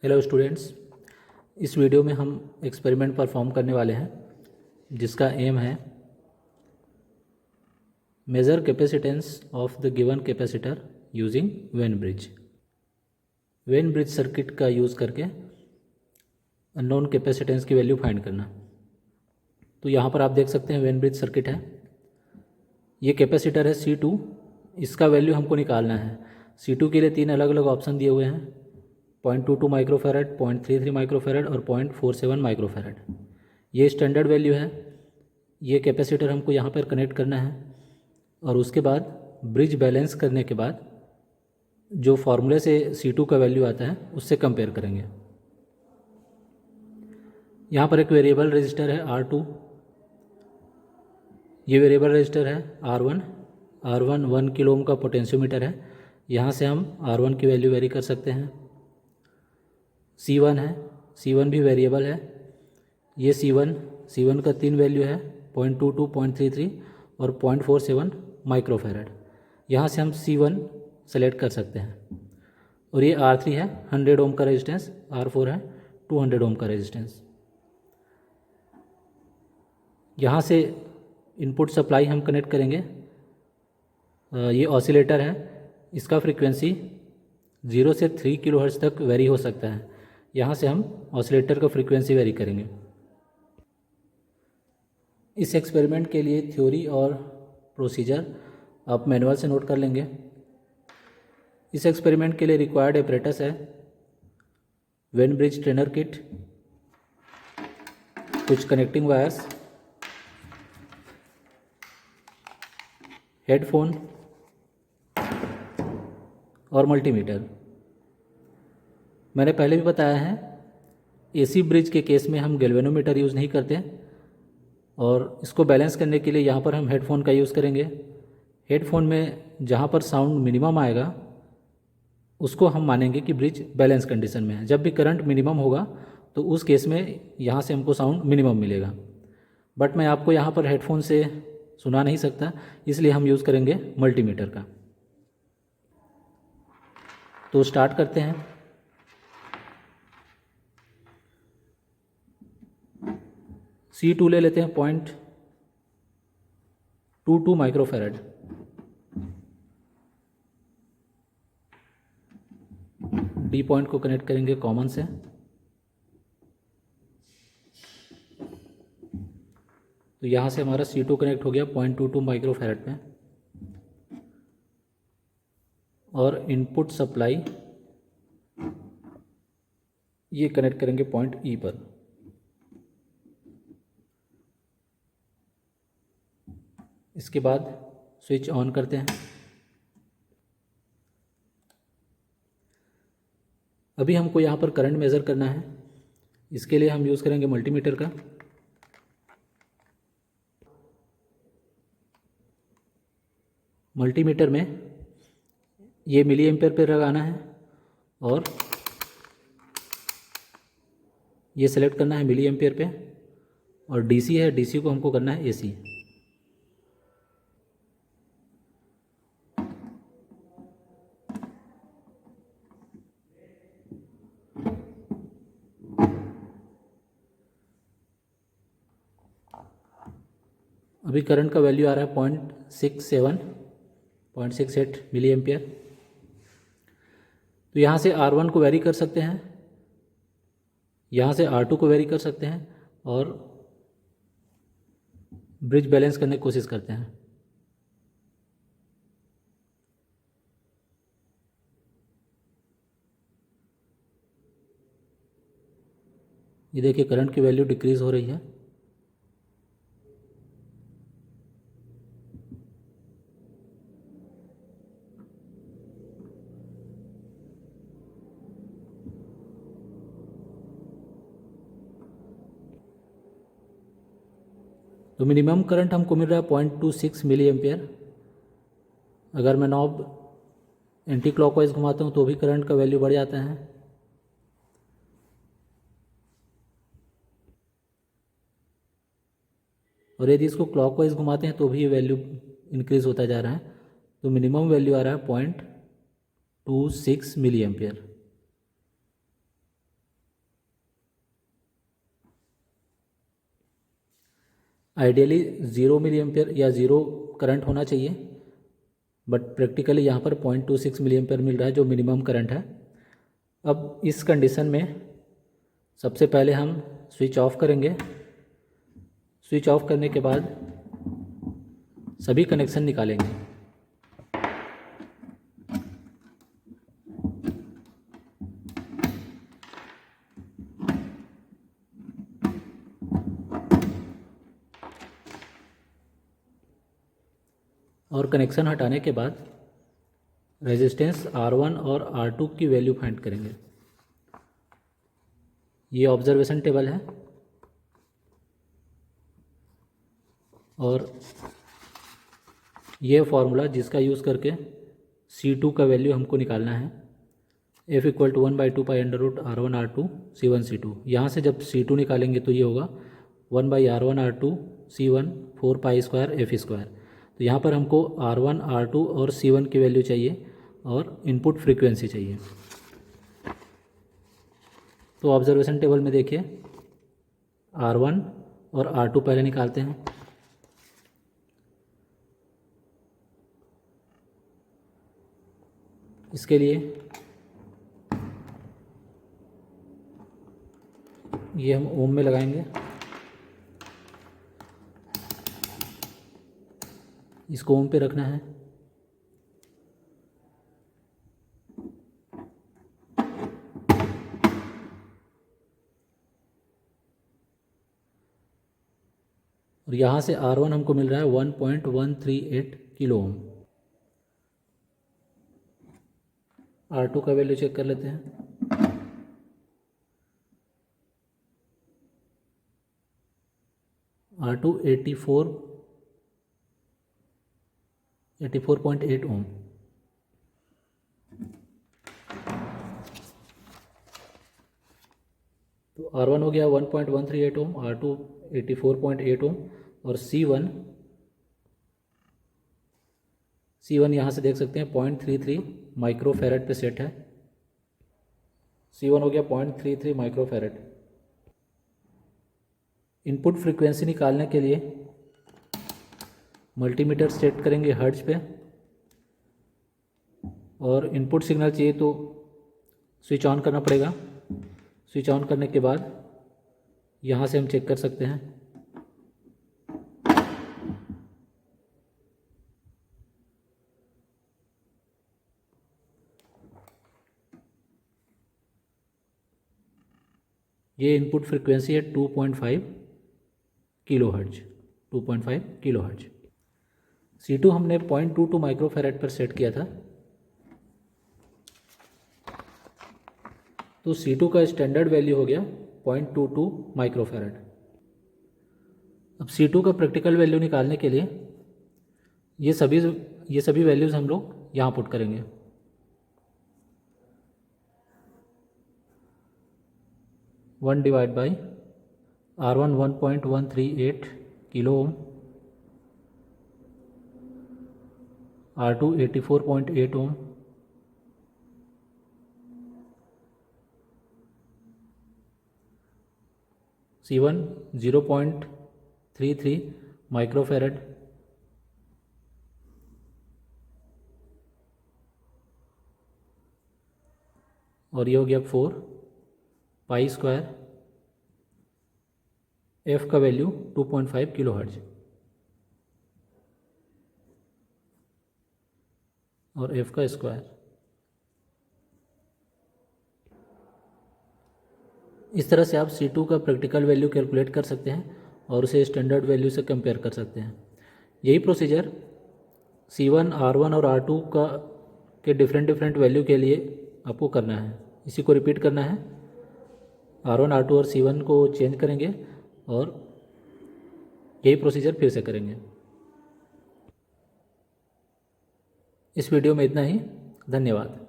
Hello students, इस video में हम एक्सपेरिमेंट परफॉर्म करने वाले हैं जिसका एम है measure capacitance of the given capacitor using Wien bridge. Wien bridge circuit का यूज़ करके अननोन कैपेसिटेंस की वैल्यू फाइंड करना। तो यहाँ पर आप देख सकते हैं वेन ब्रिज सर्किट है। ये कैपेसिटर है C2, इसका वैल्यू हमको निकालना है। C2 के लिए 3 अलग अलग ऑप्शन दिए हुए हैं, 0.22 माइक्रोफेरेड, 0.33 माइक्रोफेरेड और 0.47 माइक्रोफेरेड। ये स्टैंडर्ड वैल्यू है। ये कैपेसिटर हमको यहाँ पर कनेक्ट करना है और उसके बाद ब्रिज बैलेंस करने के बाद जो फार्मूले से C2 का वैल्यू आता है उससे कंपेयर करेंगे। यहाँ पर एक वेरिएबल रजिस्टर है R2, ये वेरिएबल रजिस्टर है R1 1 किलो ओम का पोटेंशियोमीटर है। यहाँ से हम R1 की वैल्यू वेरी कर सकते हैं। C1 है, C1 भी वेरिएबल है। ये C1 का 3 वैल्यू है, 0.22, 0.33 और 0.47 माइक्रोफेरेड। यहाँ से हम C1 सेलेक्ट कर सकते हैं। और ये R3 है 100 ओम का रेजिस्टेंस, R4 है 200 ओम का रेजिस्टेंस। यहाँ से इनपुट सप्लाई हम कनेक्ट करेंगे। ये ऑसिलेटर है, इसका फ्रीक्वेंसी 0 से 3 किलोहर्ट्ज़ तक वेरी हो सकता है। यहाँ से हम ऑसिलेटर का फ्रीक्वेंसी वेरी करेंगे। इस एक्सपेरिमेंट के लिए थ्योरी और प्रोसीजर आप मैनुअल से नोट कर लेंगे। इस एक्सपेरिमेंट के लिए रिक्वायर्ड एपरेटस है वेन ब्रिज ट्रेनर किट, कुछ कनेक्टिंग वायर्स, हेडफोन और मल्टीमीटर। मैंने पहले भी बताया है AC ब्रिज के केस में हम गैल्वेनोमीटर यूज़ नहीं करते और इसको बैलेंस करने के लिए यहाँ पर हम हेडफोन का यूज़ करेंगे। हेडफोन में जहाँ पर साउंड मिनिमम आएगा उसको हम मानेंगे कि ब्रिज बैलेंस कंडीशन में है। जब भी करंट मिनिमम होगा तो उस केस में यहाँ से हमको साउंड मिनिमम मिलेगा। बट मैं आपको यहाँ पर हेडफोन से सुना नहीं सकता, इसलिए हम यूज़ करेंगे मल्टीमीटर का। तो स्टार्ट करते हैं। C2 ले लेते हैं 0.22 माइक्रोफेरेड। D पॉइंट को कनेक्ट करेंगे कॉमन से। तो यहाँ से हमारा C2 कनेक्ट हो गया 0.22 माइक्रोफेरेड पे। और इनपुट सप्लाई ये कनेक्ट करेंगे पॉइंट E पर। इसके बाद स्विच ऑन करते हैं। अभी हमको यहाँ पर करंट मेज़र करना है, इसके लिए हम यूज़ करेंगे मल्टीमीटर का। मल्टीमीटर में ये मिली एम्पेयर पे लगाना है और ये सेलेक्ट करना है मिली एम्पेयर पे। और DC है, DC को हमको करना है AC। अभी करंट का वैल्यू आ रहा है 0.68 मिली एम्पियर। तो यहाँ से R1 को वेरी कर सकते हैं, यहाँ से R2 को वेरी कर सकते हैं और ब्रिज बैलेंस करने की कोशिश करते हैं। ये देखिए करंट की वैल्यू डिक्रीज़ हो रही है। तो मिनिमम करंट हमको मिल रहा है 0.26 मिली एम्पियर। अगर मैं नॉब एंटी क्लॉकवाइज घुमाता हूँ तो भी करंट का वैल्यू बढ़ जाता है। और यदि इसको क्लॉकवाइज घुमाते हैं तो भी ये वैल्यू इंक्रीज़ होता जा रहा है। तो मिनिमम वैल्यू आ रहा है 0.26 milli ampere. Ideally 0 milli ampere या 0 करंट होना चाहिए, बट प्रैक्टिकली यहाँ पर 0.26 मिली एम्पेयर मिल रहा है जो मिनिमम करंट है। अब इस कंडीशन में सबसे पहले हम स्विच ऑफ करेंगे। स्विच ऑफ करने के बाद सभी कनेक्शन निकालेंगे। और कनेक्शन हटाने के बाद रेजिस्टेंस R1 और R2 की वैल्यू फाइंड करेंगे। ये ऑब्जर्वेशन टेबल है और ये फार्मूला जिसका यूज़ करके C2 का वैल्यू हमको निकालना है। F = 1/2π√R1R2 C1 C2। यहाँ से जब C2 निकालेंगे तो ये होगा 1/R1R2 C1 4π² तो यहाँ पर हमको R1 R2 और C1 की वैल्यू चाहिए और इनपुट फ्रीक्वेंसी चाहिए। तो ऑब्जर्वेशन टेबल में देखिए R1 और R2 पहले निकालते हैं। इसके लिए ये हम ओम में लगाएंगे। इसको ओम पे रखना है। और यहाँ से R1 हमको मिल रहा है 1.138 किलो ओम। R2 का वैल्यू चेक कर लेते हैं। R2 84.8 ओम। तो R1 हो गया 1.138 ओम, R2 84.8 ओम और C1 यहाँ से देख सकते हैं 0.33 माइक्रोफैरड पे सेट है। C1 हो गया 0.33 माइक्रोफैरड। इनपुट फ्रीक्वेंसी निकालने के लिए मल्टीमीटर सेट करेंगे हर्ट्ज पे और इनपुट सिग्नल चाहिए तो स्विच ऑन करना पड़ेगा। स्विच ऑन करने के बाद यहाँ से हम चेक कर सकते हैं। ये इनपुट फ्रीक्वेंसी है 2.5 किलोहर्ट्ज। 2.5 किलोहर्ट्ज। C2 हमने 0.22 माइक्रोफैरड पर सेट किया था। तो C2 का स्टैंडर्ड वैल्यू हो गया 0.22 माइक्रोफैरड। अब C2 का प्रैक्टिकल वैल्यू निकालने के लिए ये सभी वैल्यूज़ हम लोग यहाँ पुट करेंगे। R1 1.138 किलो ओम, R2 84.8 ओम, C1 0.33 माइक्रोफैरड और ये हो गया 4π²। F का वैल्यू 2.5 किलोहर्ट्ज और F का स्क्वायर। इस तरह से आप C2 का प्रैक्टिकल वैल्यू कैलकुलेट कर सकते हैं और उसे स्टैंडर्ड वैल्यू से कंपेयर कर सकते हैं। यही प्रोसीजर C1 R1 और R2 के डिफरेंट वैल्यू के लिए आपको करना है। इसी को रिपीट करना है। R1 R2 और C1 को चेंज करेंगे और यही प्रोसीजर फिर से करेंगे। इस वीडियो में इतना ही। धन्यवाद।